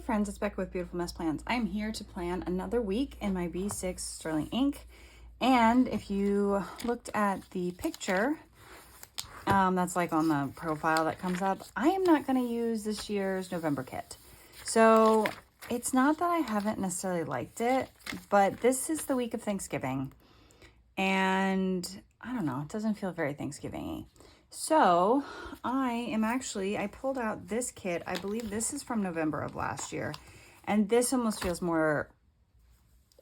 friends, it's Becca with Beautiful Mess Plans. I'm here to plan another week in my B6 Sterling ink. And if you looked at the picture, that's like on the profile that comes up, I am not going to use this year's November kit. So it's not that I haven't necessarily liked it, but this is the week of Thanksgiving. And I don't know, it doesn't feel very Thanksgiving-y. So I pulled out this kit. I believe this is from November of last year. And this almost feels more,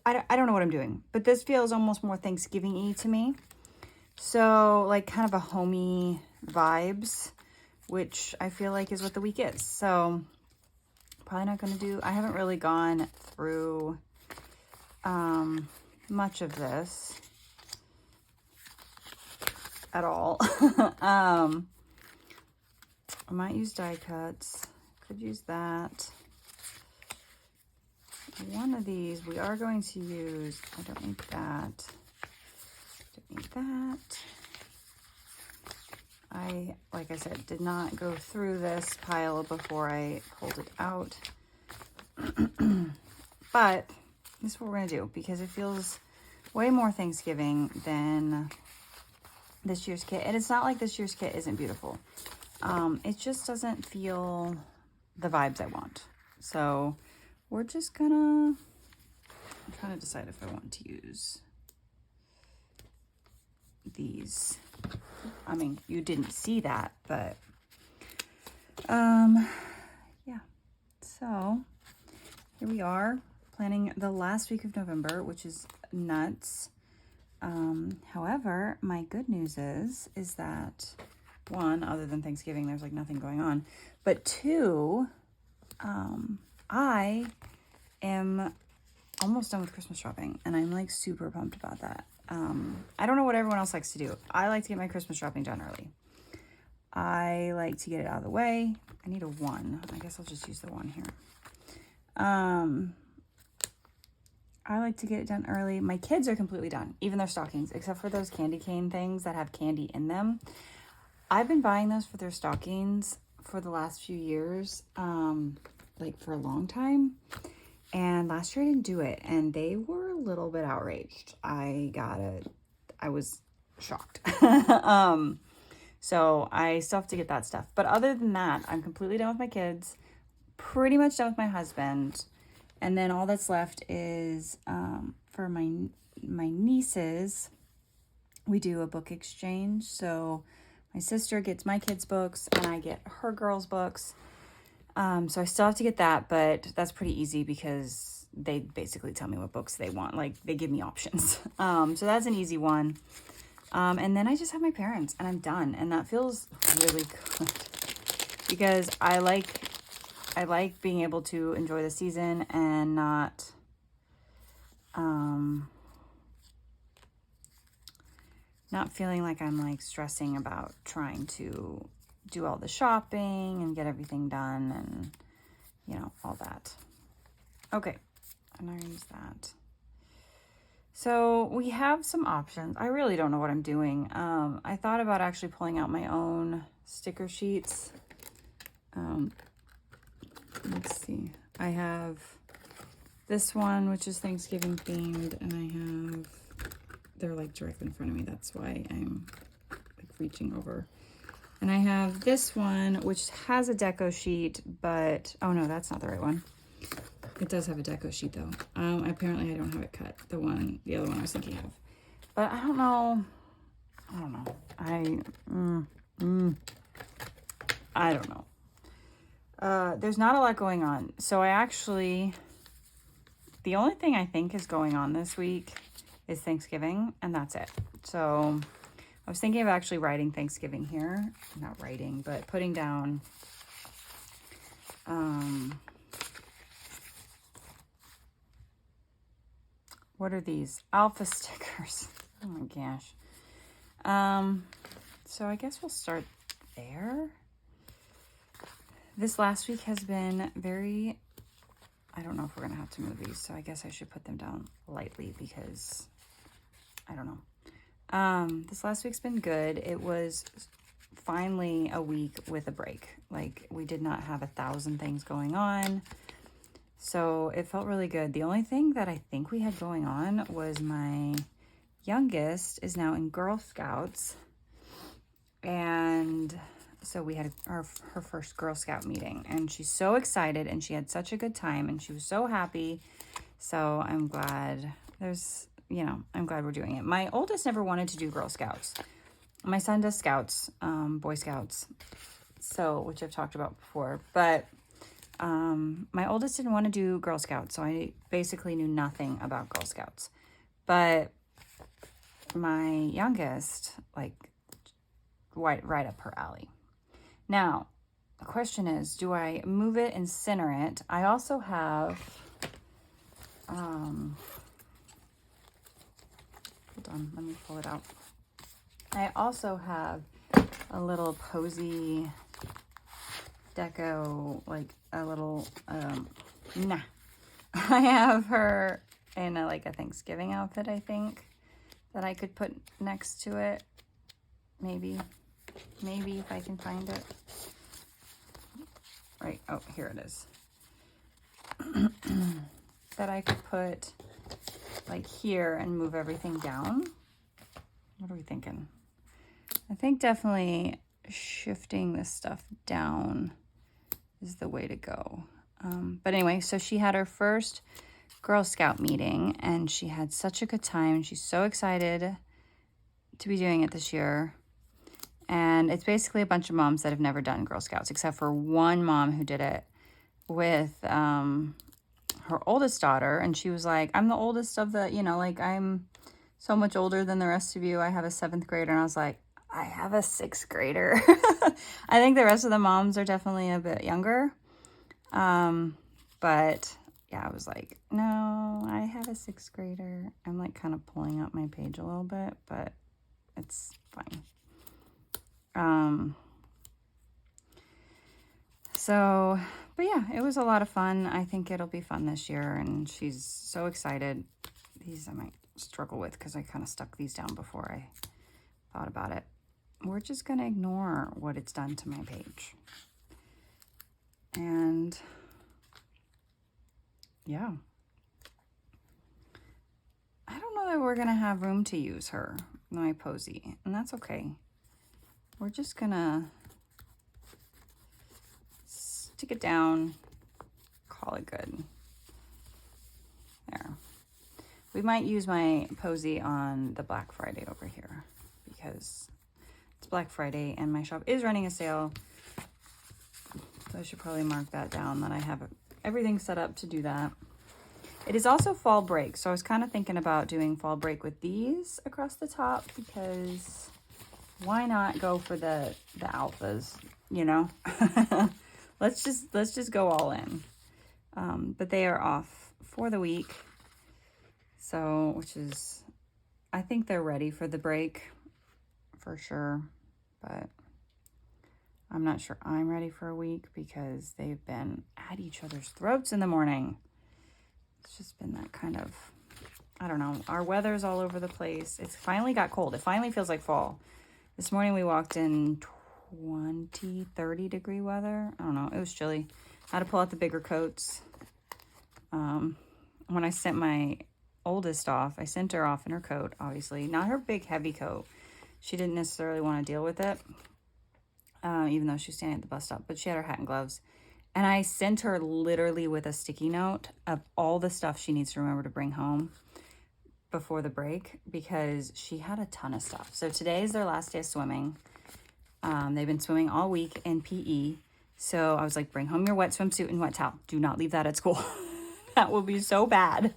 I don't know what I'm doing, but this feels almost more Thanksgiving-y to me. So like kind of a homey vibes, which I feel like is what the week is. So probably not going to do, I haven't really gone through much of this at all. I might use die cuts, could use that. One of these we are going to use. I don't need that, don't need that. I, like I said, did not go through this pile before I pulled it out. But this is what we're gonna do because it feels way more Thanksgiving than this year's kit. And it's not like this year's kit isn't beautiful. It just doesn't feel the vibes I want. So we're just gonna, I'm trying to decide if I want to use these. I mean, you didn't see that, but yeah. So here we are planning the last week of November, which is nuts. However, my good news is that one, other than Thanksgiving, there's like nothing going on, but two, I am almost done with Christmas shopping and I'm like super pumped about that. I don't know what everyone else likes to do. I like to get my Christmas shopping done early. I like to get it out of the way. I need a 1. I guess I'll just use the 1 here. I like to get it done early. My kids are completely done, even their stockings, except for those candy cane things that have candy in them. I've been buying those for their stockings for the last few years, like for a long time. And last year I didn't do it, and they were a little bit outraged. I was shocked. So I still have to get that stuff. But other than that, I'm completely done with my kids, pretty much done with my husband. And then all that's left is for my nieces, we do a book exchange. So my sister gets my kids' books and I get her girls' books. So I still have to get that, but that's pretty easy because they basically tell me what books they want. Like they give me options. So that's an easy one. And then I just have my parents and I'm done. And that feels really good because I like being able to enjoy the season and not, not feeling like I'm like stressing about trying to do all the shopping and get everything done and, you know, all that. Okay, and I use that. So we have some options. I really don't know what I'm doing. I thought about actually pulling out my own sticker sheets. Let's see. I have this one, which is Thanksgiving themed, and I have, they're like directly in front of me. That's why I'm like reaching over. And I have this one, which has a deco sheet, but, oh no, that's not the right one. It does have a deco sheet though. Apparently I don't have it cut. The other one I was thinking of. But I don't know. I don't know. There's not a lot going on. So the only thing I think is going on this week is Thanksgiving, and that's it. So I was thinking of actually writing Thanksgiving here. Not writing, but putting down what are these? Alpha stickers. Oh my gosh. So I guess we'll start there. This last week has been very, I don't know if we're gonna have to move these, so I guess I should put them down lightly because I don't know. This last week's been good. It was finally a week with a break. Like, we did not have 1,000 things going on. So it felt really good. The only thing that I think we had going on was my youngest is now in Girl Scouts. And so we had her first Girl Scout meeting, and she's so excited, and she had such a good time, and she was so happy. So I'm glad I'm glad we're doing it. My oldest never wanted to do Girl Scouts. My son does Scouts, Boy Scouts, so, which I've talked about before, but my oldest didn't want to do Girl Scouts, so I basically knew nothing about Girl Scouts. But my youngest, like, right up her alley. Now, the question is, do I move it and center it? I also have, hold on, let me pull it out. I also have a little posy deco, like a little, I have her in a Thanksgiving outfit, I think, that I could put next to it. Maybe if I can find it. Right, oh, here it is. That I could put like here and move everything down. What are we thinking? I think definitely shifting this stuff down is the way to go. But anyway, so she had her first Girl Scout meeting, and she had such a good time. She's so excited to be doing it this year. And it's basically a bunch of moms that have never done Girl Scouts, except for one mom who did it with her oldest daughter. And she was like, I'm the oldest of the, I'm so much older than the rest of you. I have a 7th grader. And I was like, I have a 6th grader. I think the rest of the moms are definitely a bit younger. But yeah, I was like, no, I have a 6th grader. I'm like kind of pulling up my page a little bit, but it's fine. But yeah, it was a lot of fun. I think it'll be fun this year, and she's so excited. These I might struggle with because I kind of stuck these down before I thought about it. We're just going to ignore what it's done to my page. And yeah. I don't know that we're going to have room to use her, my posy, and that's okay. We're just going to stick it down, call it good. There. We might use my posy on the Black Friday over here because it's Black Friday and my shop is running a sale. So I should probably mark that down, that I have everything set up to do that. It is also fall break, so I was kind of thinking about doing fall break with these across the top, because why not go for the alphas, let's just go all in. But they are off for the week, so, which is, I think they're ready for the break for sure, but I'm not sure I'm ready for a week because they've been at each other's throats in the morning. It's just been that kind of, I don't know. Our weather's all over the place. It's finally got cold. It finally feels like fall. This morning we walked in 30 degree weather. I don't know. It was chilly. I had to pull out the bigger coats. When I sent my oldest off, I sent her off in her coat, obviously. Not her big heavy coat. She didn't necessarily want to deal with it, even though she was standing at the bus stop. But she had her hat and gloves. And I sent her literally with a sticky note of all the stuff she needs to remember to bring home before the break, because she had a ton of stuff. So today is their last day of swimming. They've been swimming all week in PE. So I was like, bring home your wet swimsuit and wet towel. Do not leave that at school. That will be so bad.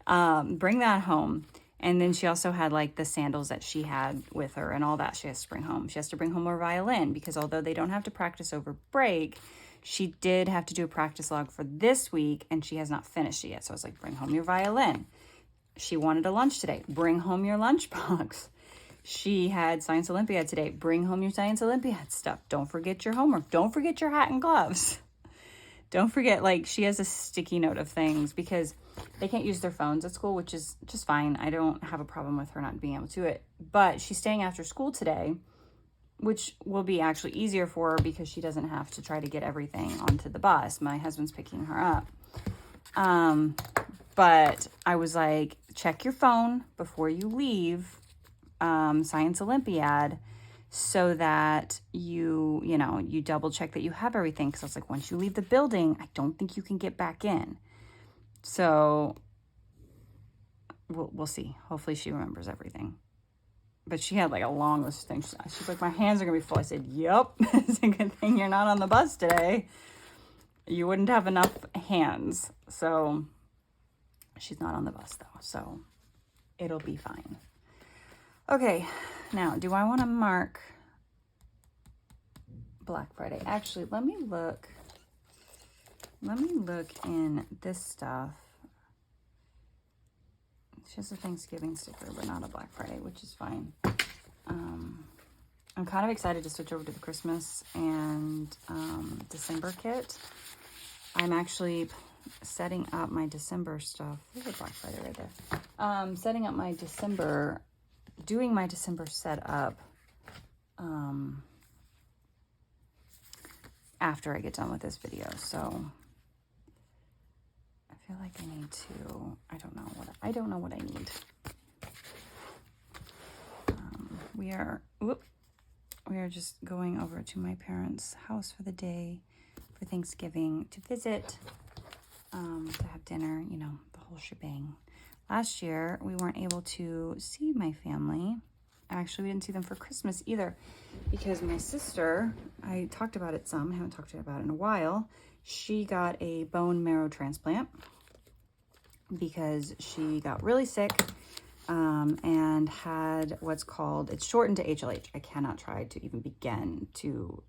Bring that home. And then she also had like the sandals that she had with her and all that she has to bring home. She has to bring home her violin, because although they don't have to practice over break, she did have to do a practice log for this week, and she has not finished it yet. So I was like, bring home your violin. She wanted a lunch today. Bring home your lunchbox. She had Science Olympiad today. Bring home your Science Olympiad stuff. Don't forget your homework. Don't forget your hat and gloves. Don't forget, like, she has a sticky note of things because they can't use their phones at school, which is just fine. I don't have a problem with her not being able to do it. But she's staying after school today, which will be actually easier for her because she doesn't have to try to get everything onto the bus. My husband's picking her up. But I was like, check your phone before you leave Science Olympiad so that you double check that you have everything. Because I was like, once you leave the building, I don't think you can get back in. So we'll see. Hopefully she remembers everything. But she had like a long list of things. She's like, my hands are going to be full. I said, yep. It's a good thing you're not on the bus today. You wouldn't have enough hands. So she's not on the bus though. So it'll be fine. Okay. Now, do I want to mark Black Friday? Actually, let me look in this stuff. It's just a Thanksgiving sticker, but not a Black Friday, which is fine. I'm kind of excited to switch over to the Christmas and December kit. I'm actually setting up my December stuff. There's a Black Friday right there. Setting up my December, doing my December setup after I get done with this video. So I feel like I need to, I don't know what I need. We are just going over to my parents' house for the day for Thanksgiving to visit, to have dinner, you know, the whole shebang. Last year, we weren't able to see my family. Actually, we didn't see them for Christmas either because my sister, I talked about it some, I haven't talked to her about it in a while. She got a bone marrow transplant because she got really sick and had what's called, it's shortened to HLH. I cannot try to even begin to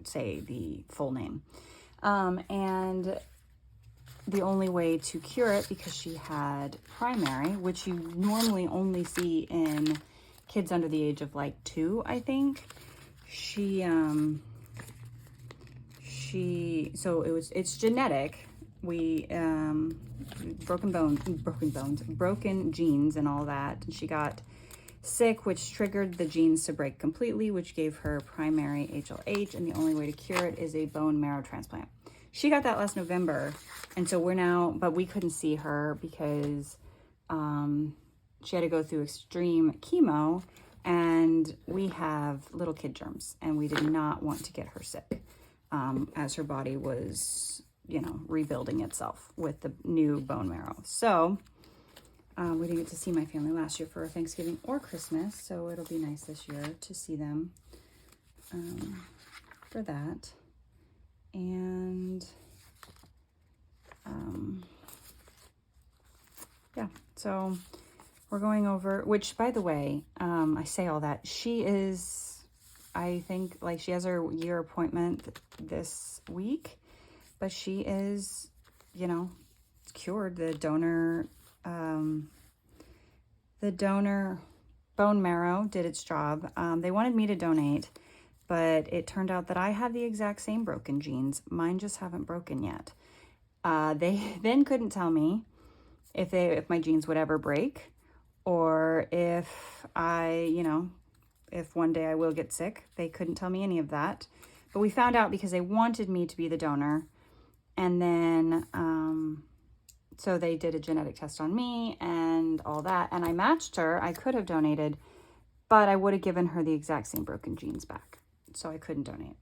say the full name. And the only way to cure it, because she had primary, which you normally only see in kids under the age of like 2, I think. It's genetic. We, broken genes and all that. And she got sick, which triggered the genes to break completely, which gave her primary HLH. And the only way to cure it is a bone marrow transplant. She got that last November. And so but we couldn't see her because, she had to go through extreme chemo, and we have little kid germs, and we did not want to get her sick, as her body was, you know, rebuilding itself with the new bone marrow. So we didn't get to see my family last year for Thanksgiving or Christmas, so it'll be nice this year to see them for that. And yeah, so we're going over, which, by the way, I say all that. She is, I think, like, she has her year appointment this week, but she is, you know, cured. The donor bone marrow did its job. They wanted me to donate, but it turned out that I have the exact same broken genes. Mine just haven't broken yet. They then couldn't tell me if my genes would ever break, or if if one day I will get sick. They couldn't tell me any of that. But we found out because they wanted me to be the donor. And then, so they did a genetic test on me and all that. And I matched her. I could have donated, but I would have given her the exact same broken genes back. So I couldn't donate.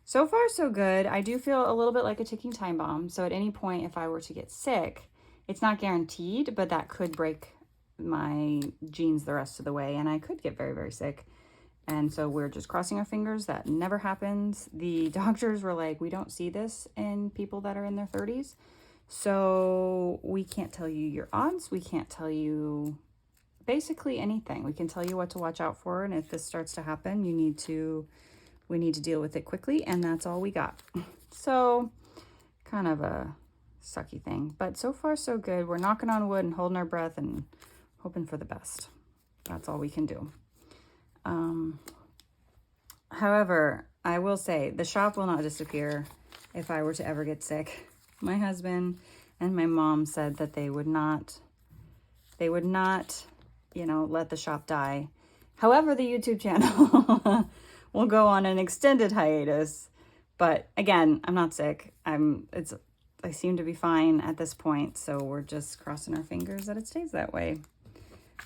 So far, so good. I do feel a little bit like a ticking time bomb. So at any point, if I were to get sick, it's not guaranteed, but that could break my genes the rest of the way, and I could get very, very sick. And so we're just crossing our fingers that never happens. The doctors were like, we don't see this in people that are in their 30s. So we can't tell you your odds. We can't tell you basically anything. We can tell you what to watch out for. And if this starts to happen, we need to deal with it quickly. And that's all we got. So kind of a sucky thing, but so far so good. We're knocking on wood and holding our breath and hoping for the best. That's all we can do. However, I will say the shop will not disappear if I were to ever get sick. My husband and my mom said that they would not, you know, let the shop die. However, the YouTube channel will go on an extended hiatus. But again, I'm not sick. It's I seem to be fine at this point, so we're just crossing our fingers that it stays that way.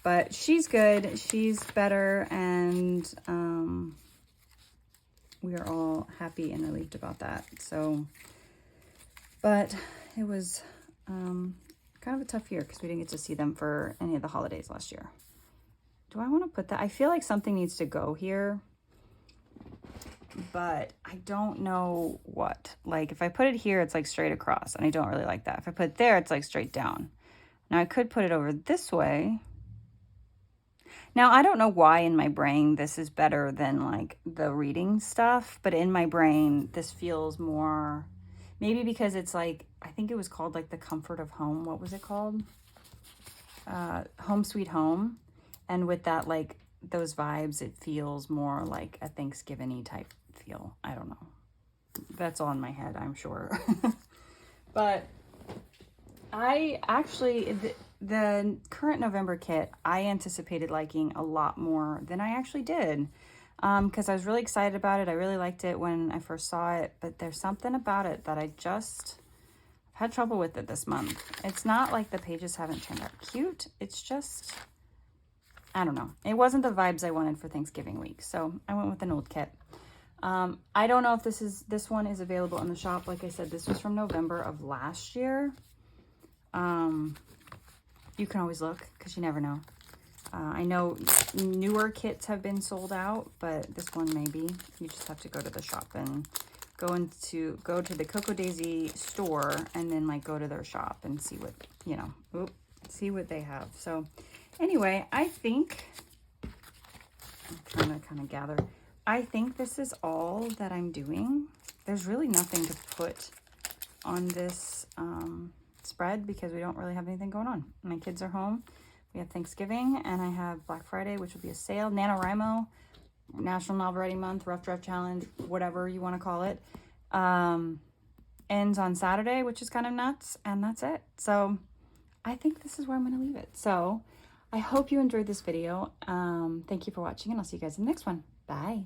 But she's good, she's better, and we are all happy and relieved about that. So, but it was kind of a tough year because we didn't get to see them for any of the holidays last year. Do I want to put that? I feel like something needs to go here, but I don't know what. Like if I put it here, it's like straight across, and I don't really like that. If I put it there, it's like straight down. Now I could put it over this way. Now I don't know why in my brain this is better than like the reading stuff, but in my brain this feels more, maybe because it's like, I think it was called like the comfort of home. What was it called? Home Sweet Home. And with that, like those vibes, it feels more like a Thanksgiving-y type feel. I don't know. That's all in my head, I'm sure. But I actually, the current November kit, I anticipated liking a lot more than I actually did. Because I was really excited about it. I really liked it when I first saw it, but there's something about it that I just had trouble with it this month. It's not like the pages haven't turned out cute. It's just, I don't know. It wasn't the vibes I wanted for Thanksgiving week, so I went with an old kit. I don't know if this one is available in the shop. Like I said, this was from November of last year. You can always look because you never know. I know newer kits have been sold out, but this one maybe. You just have to go to the shop and go to the Cocoa Daisy store and then like go to their shop and see what, you know, see what they have. So anyway, I think, I'm trying to kind of gather. I think this is all that I'm doing. There's really nothing to put on this spread because we don't really have anything going on. My kids are home. We have Thanksgiving, and I have Black Friday, which will be a sale. NaNoWriMo, National Novel Writing Month, Rough Draft Challenge, whatever you want to call it, ends on Saturday, which is kind of nuts, and that's it. So I think this is where I'm going to leave it. So I hope you enjoyed this video. Thank you for watching, and I'll see you guys in the next one. Bye.